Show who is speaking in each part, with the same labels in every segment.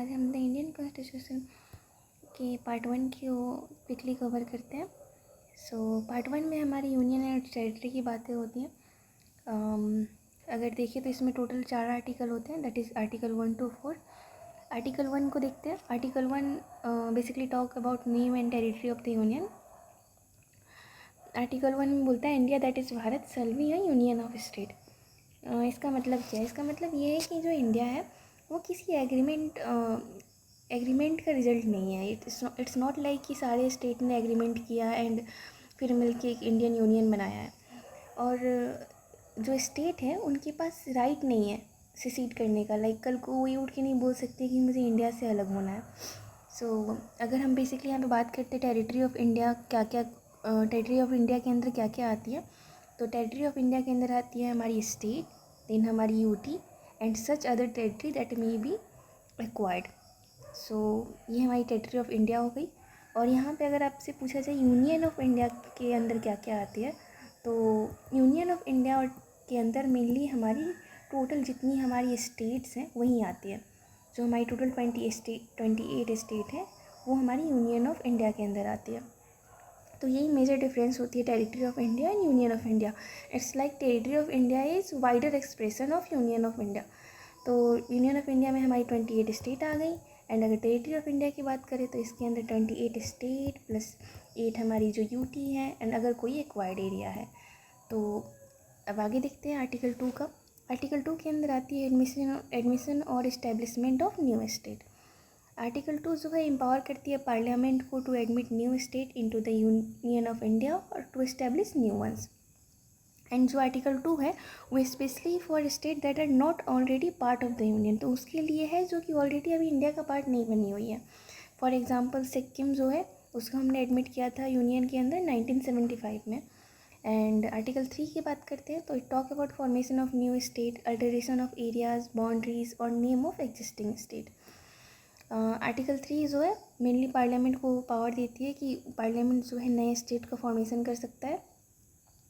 Speaker 1: आज हम the Indian constitution के पार्ट 1 को क्विकली कवर करते हैं। सो पार्ट 1 में हमारी यूनियन एंड टेरिटरी की बातें होती हैं। अगर देखिए तो इसमें टोटल 4 आर्टिकल होते हैं, that is article 1 to 4। Article 1 को देखते हैं। Article 1 basically talk about name and territory of the union. Article 1 में बोलता है India that is Bharat shall be a union of state. इसका मतलब क्या है? इसका मतलब ये है कि जो इंडिया है वो किसी एग्रीमेंट का रिजल्ट नहीं है। इट्स नॉट लाइक कि सारे स्टेट ने एग्रीमेंट किया एंड फिर मिलके एक इंडियन यूनियन बनाया है। और जो स्टेट है उनके पास राइट नहीं है सिसीड करने का। लाइक कल को वही उठ के नहीं बोल सकते कि मुझे इंडिया से अलग होना है। सो अगर हम बेसिकली यहाँ पे बात करते हैं territory of India, territory of India के अंदर क्या क्या आती है, तो टेरिटरी ऑफ इंडिया के अंदर आती है हमारी स्टेट, देन हमारी UT and such other territory that may be acquired. So ये हमारी टेरिटरी ऑफ इंडिया हो गई। और यहाँ पे अगर आपसे पूछा जाए यूनियन ऑफ इंडिया के अंदर क्या क्या आती है, तो यूनियन ऑफ इंडिया के अंदर मेनली हमारी टोटल जितनी हमारी स्टेट्स हैं वही आती है। जो हमारी टोटल 28 स्टेट है वो हमारी यूनियन ऑफ इंडिया के अंदर आती है। तो यही मेजर डिफरेंस होती है territory of India and union of India. It's like territory of India is wider expression of union of India. तो यूनियन ऑफ इंडिया में हमारी 28 स्टेट आ गई एंड अगर टेरिटरी ऑफ इंडिया की बात करें तो इसके अंदर 28 स्टेट प्लस 8 हमारी जो यूटी है एंड अगर कोई एक्वायर्ड एरिया है। तो अब आगे देखते हैं आर्टिकल 2 का। आर्टिकल 2 के अंदर आती है एडमिशन और establishment of new state. Article 2 जो है एम्पावर करती है पार्लियामेंट को to admit new state into the union of India और to establish new ones. And जो आर्टिकल 2 है वो specially for state that are not already part of the union, तो उसके लिए है जो कि ऑलरेडी अभी इंडिया का पार्ट नहीं बनी हुई है। फॉर एग्जांपल सिक्किम जो है उसको हमने एडमिट किया था यूनियन के अंदर 1975 में। एंड आर्टिकल 3 की बात करते हैं तो it talk about formation of new state, alteration of areas, boundaries और name of existing state. Article 3 जो है मेनली पार्लियामेंट को पावर देती है कि पार्लियामेंट जो है नए स्टेट का फॉर्मेशन कर सकता है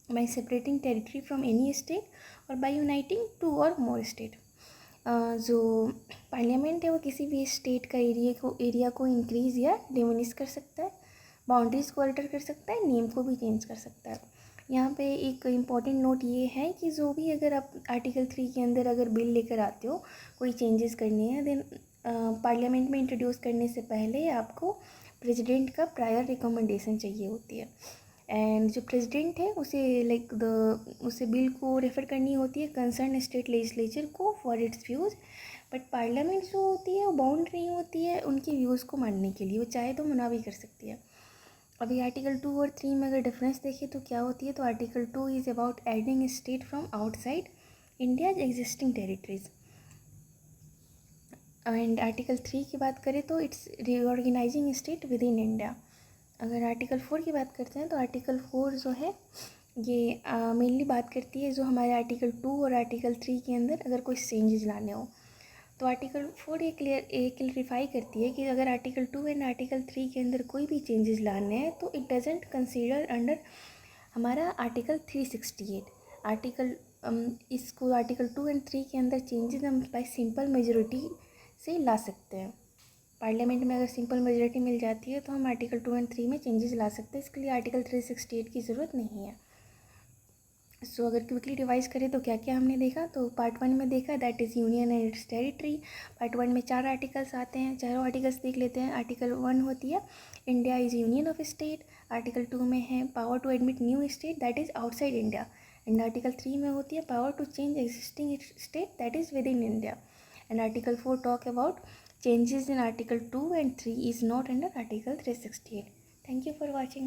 Speaker 1: bye separating territory from any state और बाय यूनाइटिंग 2 और मोर स्टेट। जो पार्लियामेंट है वो किसी भी स्टेट का एरिया को इंक्रीज़ या डिमिनिश कर सकता है, बाउंड्रीज़ को अल्टर कर सकता है, नेम को भी चेंज कर सकता है। यहाँ पे एक इम्पॉर्टेंट नोट ये है कि जो भी अगर आप आर्टिकल 3 के अंदर अगर बिल लेकर आते हो कोई चेंजेस करने हैं, देन पार्लियामेंट में इंट्रोड्यूस करने से पहले आपको प्रेसिडेंट का प्रायर रिकमेंडेशन चाहिए होती है। एंड जो प्रेसिडेंट है उसे बिल को रेफ़र करनी होती है कंसर्न स्टेट लेजिस्लेचर को for its views. But parliament जो होती है वो बाउंड नहीं होती है उनके व्यूज़ को मानने के लिए, वो चाहे तो मना भी कर सकती है। अभी आर्टिकल 2 और 3 में अगर डिफरेंस देखें तो क्या होती है, तो article 2 is about adding state from outside India's existing territories. And article 3 की बात करें तो it's reorganising state with in India. अगर आर्टिकल 4 की बात करते हैं तो आर्टिकल 4 जो है ये मेनली बात करती है जो हमारे आर्टिकल 2 और आर्टिकल 3 के अंदर अगर कोई चेंजेस लाने हो, तो आर्टिकल 4 ये क्लियरिफाई करती है कि अगर आर्टिकल 2 एंड आर्टिकल 3 के अंदर कोई भी चेंजेस लाने हैं तो इट डजेंट कंसीडर अंडर हमारा आर्टिकल 368 आर्टिकल। इसको आर्टिकल 2 एंड 3 के अंदर चेंजेस हम बाय सिंपल मेजोरिटी से ला सकते हैं। पार्लियामेंट में अगर सिंपल मेजोरिटी मिल जाती है तो हम आर्टिकल 2 एंड 3 में चेंजेस ला सकते हैं, इसके लिए आर्टिकल 368 की ज़रूरत नहीं है। सो अगर क्विकली रिवाइज करें तो क्या क्या हमने देखा, तो पार्ट 1 में देखा that is union and it's territory. Part 1 में 4 आर्टिकल्स आते हैं, चारों आर्टिकल्स देख लेते हैं। आर्टिकल 1 होती है India is union of state. Article 2 में है power to admit new state that is outside India. And article 3 में होती है power to change existing state that is within India. And article 4 talk about changes in article 2 and 3 is not under article 368. Thank you for watching.